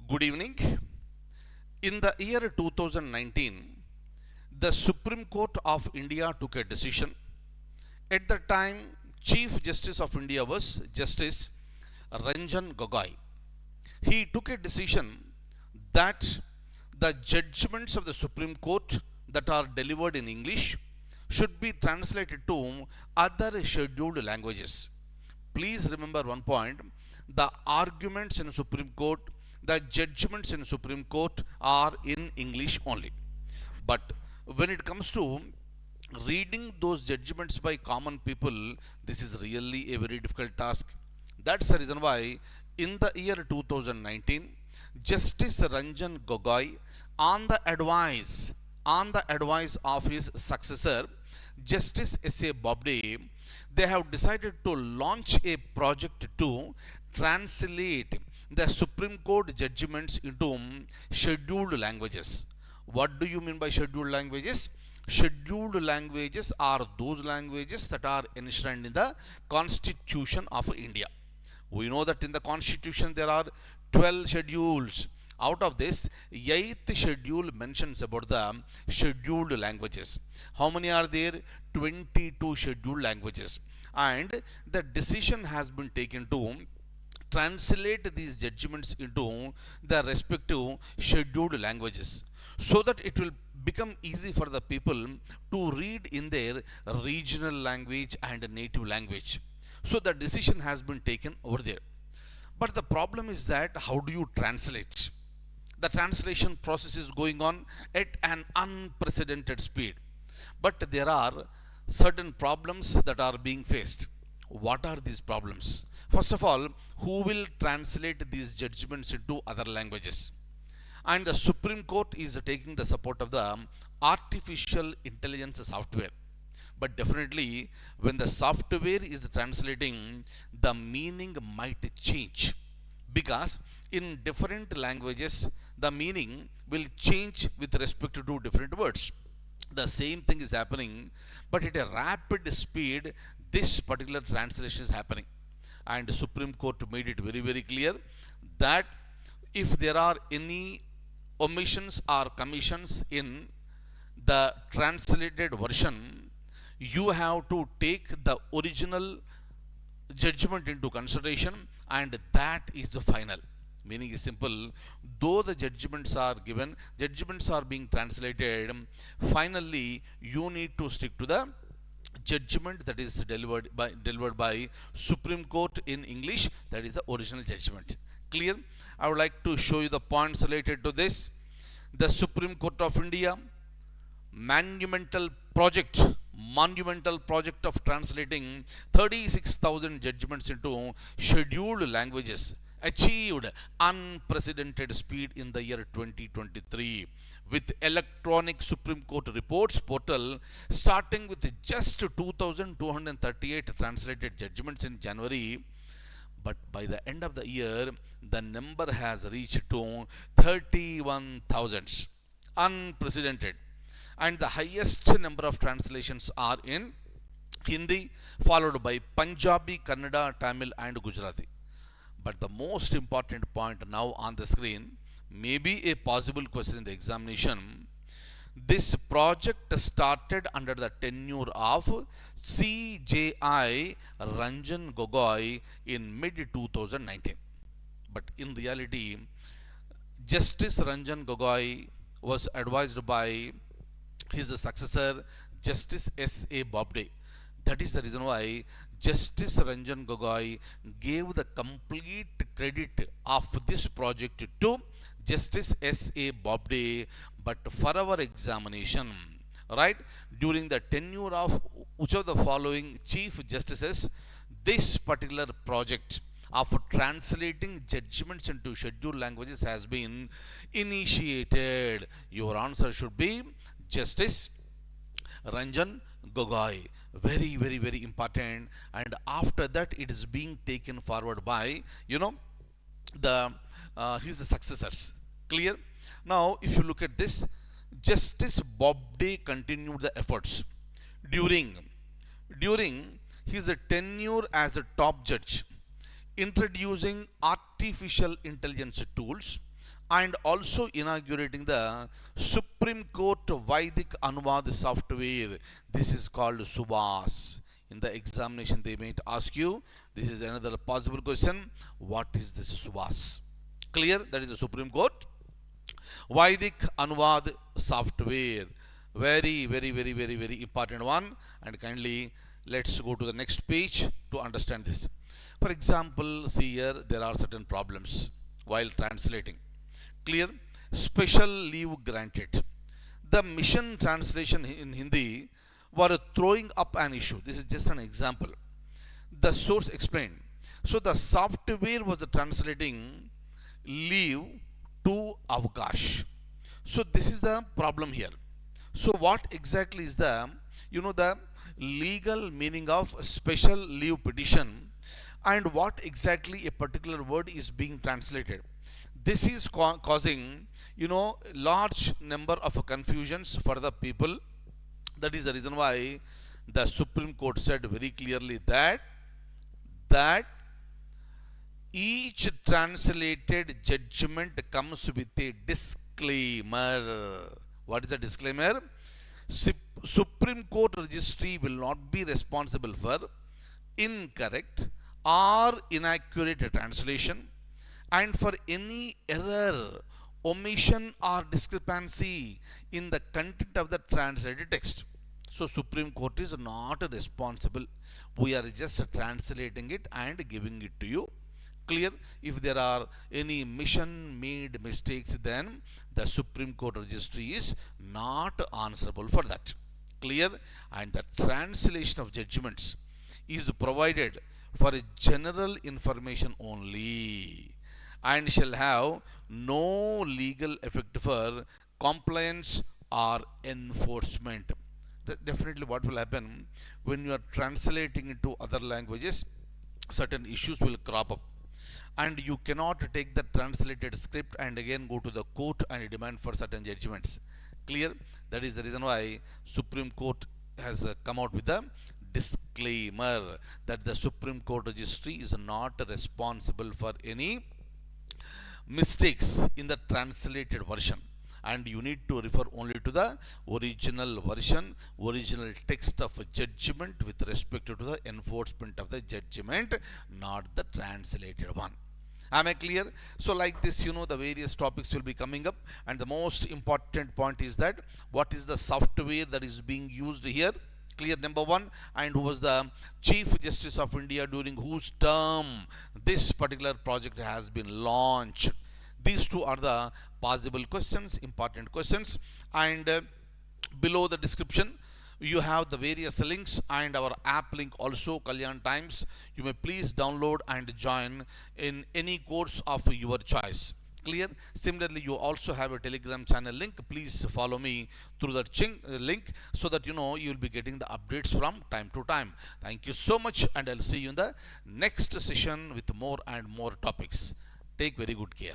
Good evening. In the year 2019, the Supreme Court of India took a decision. At the time, Chief Justice of India was Justice Ranjan Gogoi. He took a decision that the judgments of the Supreme Court that are delivered in English should be translated to other scheduled languages. Please remember one point: the arguments in Supreme Court, the judgments in Supreme Court are in English only. But when it comes to reading those judgments by common people, this is really a very difficult task. That's the reason why in the year 2019, Justice Ranjan Gogoi, on the advice of his successor, Justice S.A. Bobde, they have decided to launch a project to translate the Supreme Court judgments into scheduled languages. What do you mean by scheduled languages? Scheduled languages are those languages that are enshrined in the Constitution of India. We know that in the Constitution there are 12 schedules. Out of this, 8th schedule mentions about the scheduled languages. How many are there? 22 scheduled languages. And the decision has been taken to translate these judgments into the respective scheduled languages, so that it will become easy for the people to read in their regional language and native language. So the decision has been taken over there. But the problem is that how do you translate? The translation process is going on at an unprecedented speed. But there are certain problems that are being faced. What are these problems? First of all, who will translate these judgments into other languages? And the Supreme Court is taking the support of the artificial intelligence software. But definitely, when the software is translating, the meaning might change, because in different languages, the meaning will change with respect to different words. The same thing is happening, but at a rapid speed, this particular translation is happening. And the Supreme Court made it very, very clear that if there are any omissions or commissions in the translated version, you have to take the original judgment into consideration, and that is the final. Meaning is simple: though the judgments are given, judgments are being translated, finally you need to stick to the judgment that is delivered by Supreme Court in English, that is the original judgment. Clear? I would like to show you the points related to this. The Supreme Court of India, monumental project of translating 36,000 judgments into scheduled languages, achieved unprecedented speed in the year 2023 with electronic Supreme Court reports portal, starting with just 2,238 translated judgments in January. But by the end of the year, the number has reached to 31,000. Unprecedented. And the highest number of translations are in Hindi, followed by Punjabi, Kannada, Tamil and Gujarati. But the most important point now on the screen, may be a possible question in the examination. This project started under the tenure of CJI Ranjan Gogoi in mid-2019. But in reality, Justice Ranjan Gogoi was advised by his successor, Justice S.A. Bobde. That is the reason why Justice Ranjan Gogoi gave the complete credit of this project to Justice S.A. Bobde. But for our examination, right, during the tenure of which of the following Chief Justices, this particular project of translating judgments into scheduled languages has been initiated? Your answer should be Justice Ranjan Gogoi. Very, very, very important. And after that, it is being taken forward by, the his successors. Clear? Now, if you look at this, Justice Bobde continued the efforts during his tenure as a top judge, introducing artificial intelligence tools and also inaugurating the Supreme Court Vaidik Anuvad software. This is called Subhas. In the examination, they might ask you, this is another possible question, what is this Subhas? Clear? That is the Supreme Court Vaidik Anuvad software. Very important one. And kindly let's go to the next page to understand this. For example, see here there are certain problems while translating. Clear? Special leave granted. The mission translation in Hindi were throwing up an issue. This is just an example. The source explained. So the software was translating leave to avkash. So this is the problem here. So what exactly is the the legal meaning of special leave petition, and what exactly a particular word is being translated? This is causing large number of confusions for the people. That is the reason why the Supreme Court said very clearly that each translated judgment comes with a disclaimer. What is the disclaimer? Supreme Court registry will not be responsible for incorrect or inaccurate translation, and for any error, omission or discrepancy in the content of the translated text. So Supreme Court is not responsible. We are just translating it and giving it to you. Clear? If there are any mission made mistakes, then the Supreme Court registry is not answerable for that. Clear? And the translation of judgments is provided for a general information only and shall have no legal effect for compliance or enforcement. Definitely what will happen when you are translating into other languages, certain issues will crop up, and you cannot take the translated script and again go to the court and demand for certain judgments. Clear? That is the reason why Supreme Court has come out with a disclaimer that the Supreme Court registry is not responsible for any mistakes in the translated version, and you need to refer only to the original version, original text of a judgment with respect to the enforcement of the judgment, not the translated one. Am I clear? So like this, the various topics will be coming up, and the most important point is that what is the software that is being used here? Clear? Number one, and who was the Chief Justice of India during whose term this particular project has been launched? These two are the possible questions, important questions. And below the description, you have the various links and our app link also, Kalyan Times. You may please download and join in any course of your choice. Clear? Similarly, you also have a Telegram channel link. Please follow me through that link so that you will be getting the updates from time to time. Thank you so much, and I'll see you in the next session with more and more topics. Take very good care.